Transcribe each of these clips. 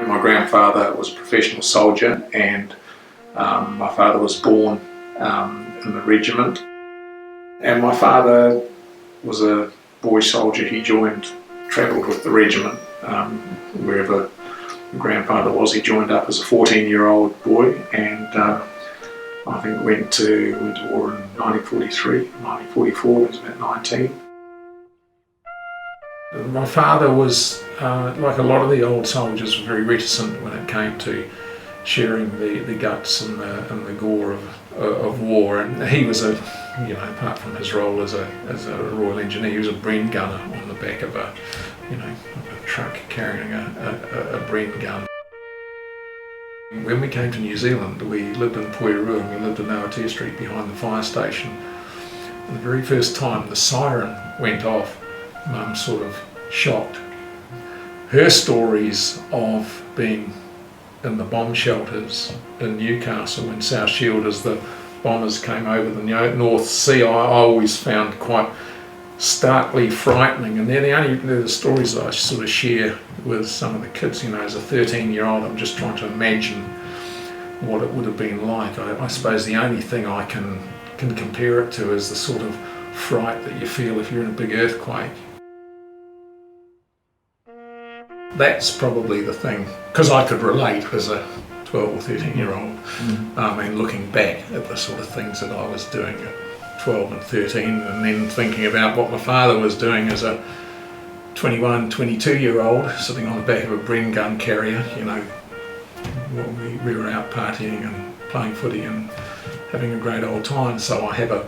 My grandfather was a professional soldier, and my father was born in the regiment. And my father was a boy soldier. He travelled with the regiment wherever my grandfather was. He joined up as a 14-year-old boy, and I think went to war in 1943, 1944, he was about 19. My father was, like a lot of the old soldiers, very reticent when it came to sharing the guts and the gore of war. And he was apart from his role as a Royal Engineer, he was a Bren gunner on the back of a truck carrying a Bren gun. When we came to New Zealand, we lived in Porirua and we lived in Aotea Street behind the fire station. And the very first time the siren went off, Mum sort of shocked. Her stories of being in the bomb shelters in Newcastle and South Shield as the bombers came over the North Sea, I always found quite starkly frightening. And they're the stories that I sort of share with some of the kids. As a 13-year-old, I'm just trying to imagine what it would have been like. I suppose the only thing I can compare it to is the sort of fright that you feel if you're in a big earthquake. That's probably the thing, because I could relate as a 12 or 13-year-old, and looking back at the sort of things that I was doing at 12 and 13, and then thinking about what my father was doing as a 21, 22-year-old, sitting on the back of a Bren gun carrier. We were out partying and playing footy and having a great old time. So I have a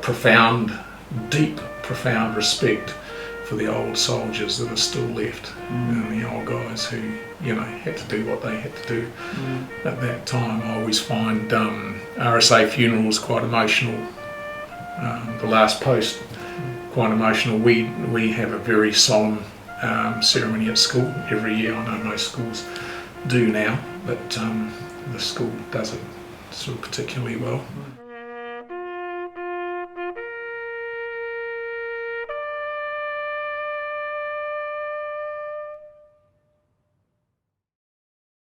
deep, profound respect for the old soldiers that are still left, and the old guys who had to do what they had to do at that time. I always find RSA funerals quite emotional. The last post, quite emotional. We have a very solemn ceremony at school every year. I know most schools do now, but the school does it sort of particularly well.